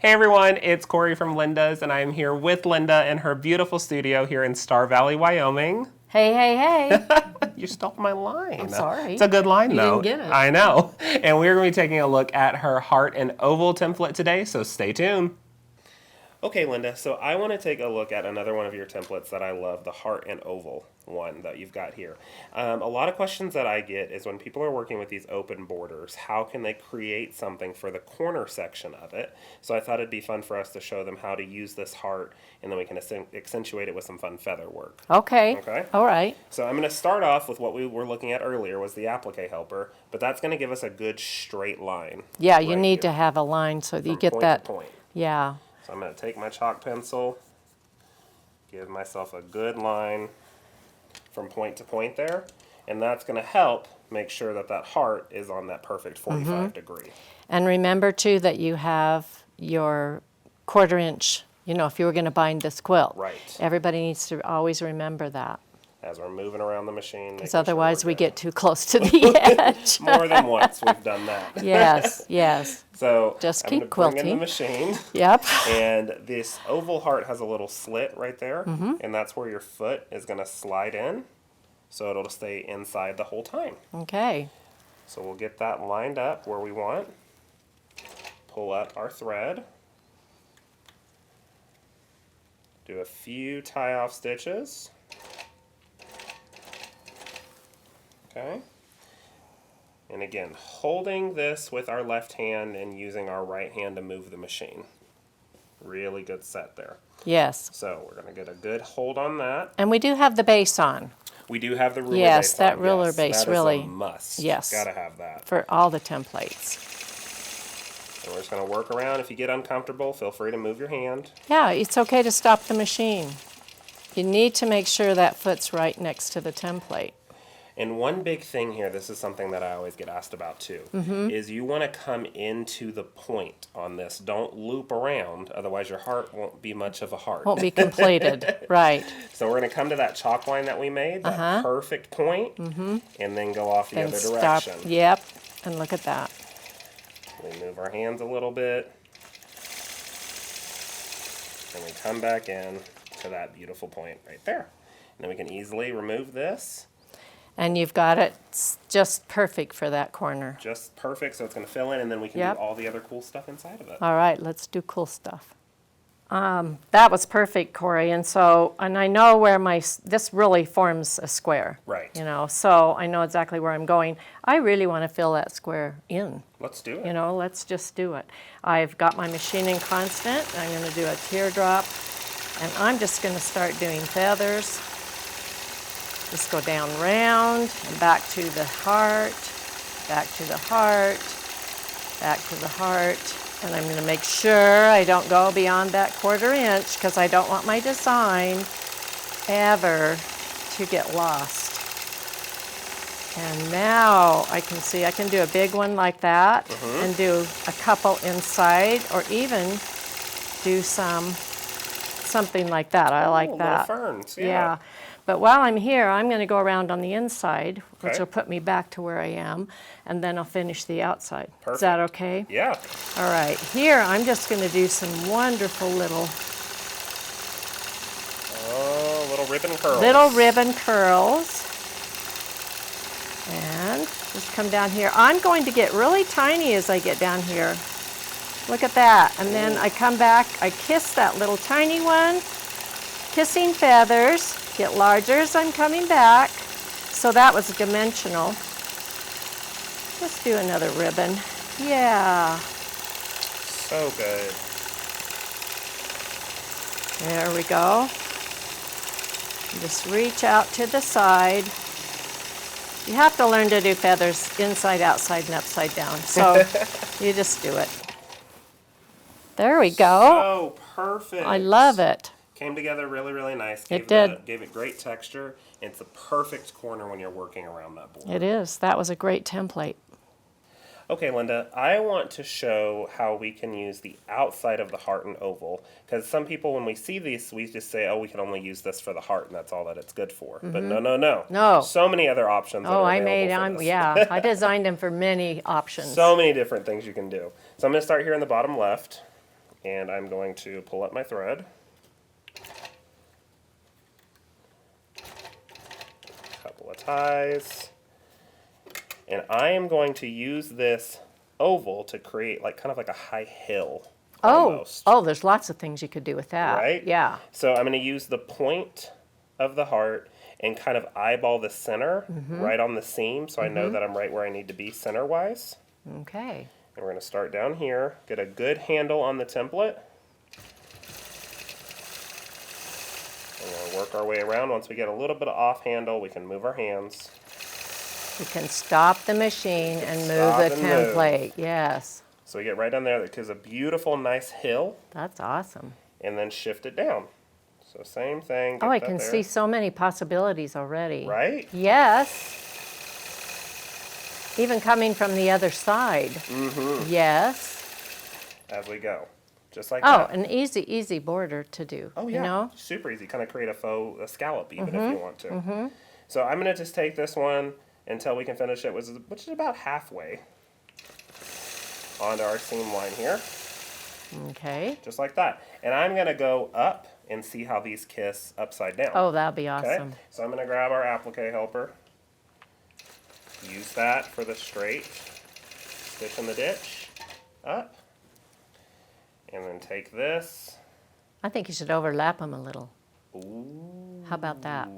Hey everyone, it's Corey from Linda's, and I'm here with Linda in her beautiful studio here in Star Valley, Wyoming. Hey, hey, hey. You stole my line. I'm sorry. It's a good line, though. You didn't get it. I know. And we're going to be taking a look at her heart and oval template today, so stay tuned. Okay, Linda, so I want to take a look at another one of your templates that I love, the heart and oval one that you've got here. A lot of questions that I get is when people are working with these open borders, how can they create something for the corner section of it? So I thought it'd be fun for us to show them how to use this heart, and then we can accentuate it with some fun feather work. Okay. Okay? All right. So I'm going to start off with what we were looking at earlier was the applique helper, but that's going to give us a good straight line. Yeah, you need here, to have a line so that you from get point that. to point. Yeah. So I'm going to take my chalk pencil, give myself a good line from point to point there, and that's going to help make sure that that heart is on that perfect 45 degree. And remember, too, that you have your 1/4 inch, if you were going to bind this quilt. Right. Everybody needs to always remember that. As we're moving around the machine. Because otherwise we get too close to the edge. More than once we've done that. Yes, yes. So just I'm keep gonna quilting. bring in the machine. Yep. And this oval heart has a little slit right there, and that's where your foot is going to slide in, so it'll stay inside the whole time. Okay. So we'll get that lined up where we want. Pull up our thread. Do a few tie-off stitches. Okay. And again, holding this with our left hand and using our right hand to move the machine. Really good set there. Yes. So we're going to get a good hold on that. And we do have the base on. We do have the ruler base. Yes, that on. ruler Yes, base that really. is a must. Yes. Got to have that. For all the templates. And we're just going to work around. If you get uncomfortable, feel free to move your hand. Yeah, it's okay to stop the machine. You need to make sure that foot's right next to the template. And one big thing here, this is something that I always get asked about too, is you want to come into the point on this. Don't loop around, otherwise your heart won't be much of a heart. Won't be completed, right. So we're going to come to that chalk line that we made, that perfect point, and then go off the And other stop. direction. Yep, and look at that. We move our hands a little bit, and we come back in to that beautiful point right there. And then we can easily remove this. And you've got it just perfect for that corner. Just perfect, so it's going to fill in, and then we can do all the other cool stuff inside of it. All right, let's do cool stuff. That was perfect, Corey. And I know where this really forms a square. Right. So I know exactly where I'm going. I really want to fill that square in. Let's do it. Let's just do it. I've got my machining constant. I'm going to do a teardrop, and I'm just going to start doing feathers. Just go down round and back to the heart, back to the heart, back to the heart. And I'm going to make sure I don't go beyond that 1/4 inch because I don't want my design ever to get lost. And now I can see I can do a big one like that and do a couple inside, or even do something like that. I like that. Little ferns, Yeah. But while I'm here, I'm going to go around on the inside, which will put me back to where I am, and then I'll finish the outside. Perfect. Is that okay? Yeah. All right. Here, I'm just going to do some wonderful little Ribbon curls. Little ribbon curls. And just come down here. I'm going to get really tiny as I get down here. Look at that. And then I come back, I kiss that little tiny one, kissing feathers. Get larger as I'm coming back. So that was dimensional. Let's do another ribbon. Yeah. So good. There we go. Just reach out to the side. You have to learn to do feathers inside, outside, and upside down. So you just do it. There we go. So perfect. I love it. Came together really, really nice. It did. Gave it great texture. It's the perfect corner when you're working around that board. It is. That was a great template. Okay, Linda, I want to show how we can use the outside of the heart and oval, because some people, when we see these, we just say, oh, we can only use this for the heart, and that's all that it's good for. But no, no, no. No. So many other options that Oh, are available for this. yeah, I designed them for many options. So many different things you can do. So I'm going to start here in the bottom left, And I'm going to pull up my thread. Couple of ties. And I am going to use this oval to create like kind of like a high hill. Almost. Oh, there's lots of things you could do with that. Right? Yeah. So I'm going to use the point of the heart and kind of eyeball the center right on the seam so I know that I'm right where I need to be center-wise. Okay. And we're going to start down here, get a good handle on the template. And we'll work our way around. Once we get a little bit of off handle, we can move our hands. You can stop the machine and move the template. Yes. So we get right on there. That gives a beautiful, nice hill. That's awesome. And then shift it down. So same thing. Oh, I can see so many possibilities already. Right? Yes. Even coming from the other side. Mm-hmm. Yes. As we go. Just like that. that. Oh, an easy border to do. Oh, yeah. You know? Super easy. Kind of create a scallop even if you want to. So I'm going to just take this one until we can finish it, which is about halfway onto our seam line here. Okay. Just like that. And I'm going to go up and see how these kiss upside down. Oh, that'll be awesome. Okay? So I'm going to grab our applique helper. Use that for the straight. Stitch in the ditch. Up. And then take this. I think you should overlap them a little. Ooh. How about that?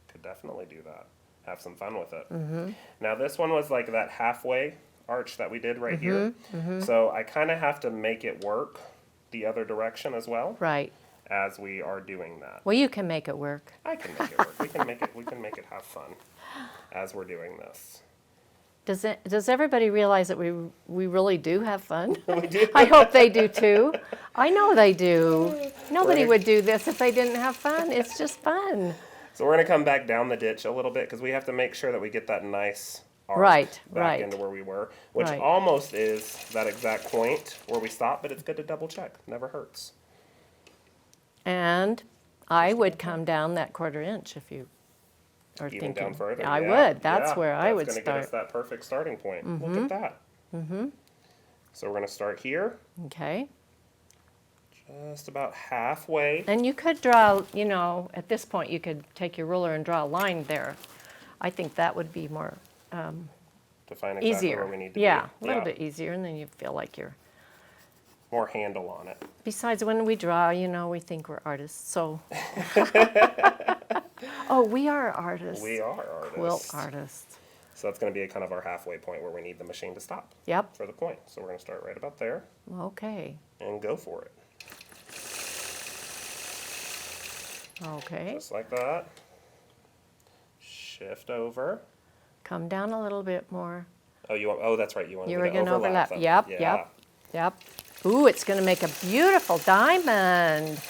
Could definitely do that. Have some fun with it. Now this one was like that halfway arch that we did right here. So I kind of have to make it work the other direction as well. Right. As we are doing that. Well, you can make it work. I can make it work. We can make it have fun as we're doing this. Does everybody realize that we really do have fun? We do. I hope they do too. I know they do. Nobody would do this if they didn't have fun. It's just fun. So we're going to come back down the ditch a little bit because we have to make sure that we get that nice arc back into where we were, which almost is that exact point where we stop, but it's good to double check. Never hurts. And I would come down that 1/4 inch if you are Even thinking. down further. I would. That's where I would That's start. going to get us that perfect starting point. Look at that. So we're going to start here. Okay. Just about halfway. And you could draw, at this point you could take your ruler and draw a line there. I think that would be more to find exactly easier. where we need to be. A be. little bit easier, and then you feel like you're... More handle on it. Besides, when we draw, we think we're artists, so... Oh, we are artists. We are artists. Quilt artists. So that's going to be kind of our halfway point where we need the machine to stop. Yep. For the point. So we're going to start right about there. Okay. And go for it. Okay. Just like that. Shift over. Come down a little bit more. Oh, that's right. You want You were going to overlap. them. Yep, Yeah. yep. Ooh, it's going to make a beautiful diamond.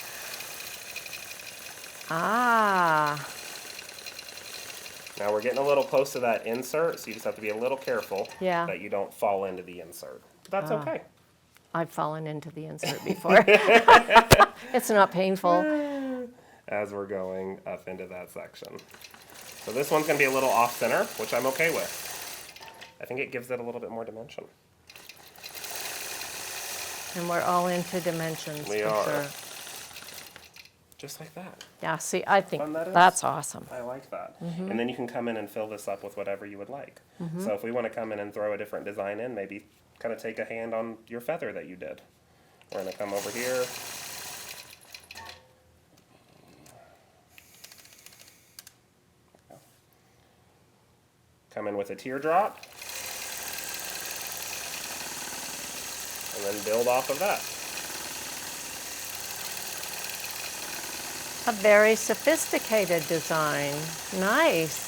Ah. Now we're getting a little close to that insert, so you just have to be a little careful that you don't fall into the insert. But that's okay. I've fallen into the insert before. It's not painful. As we're going up into that section. So this one's going to be a little off center, which I'm okay with. I think it gives it a little bit more dimension. And we're all into dimensions. We for are. Sure. Just like that. Yeah, see, I think Fun that is. that's awesome. I like that. And then you can come in and fill this up with whatever you would like. So if we want to come in and throw a different design in, maybe kind of take a hand on your feather that you did. We're going to come over here. Come in with a teardrop. And then build off of that. A very sophisticated design. Nice.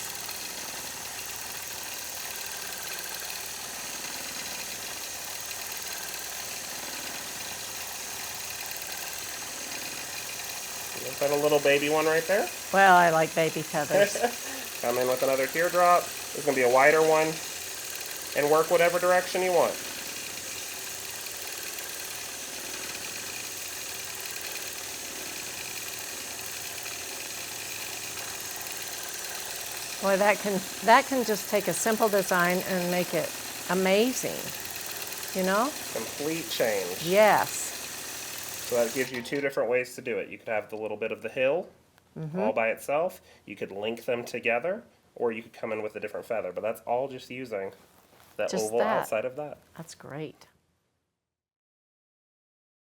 Put a little baby one right there. Well, I like baby feathers. Come in with another teardrop. There's going to be a wider one. And work whatever direction you want. Boy, that can just take a simple design and make it amazing. Complete change. Yes. So that gives you two different ways to do it. You could have the little bit of the hill all by itself. You could link them together, or you could come in with a different feather. But that's all just using that Just oval that. outside of that. That's great.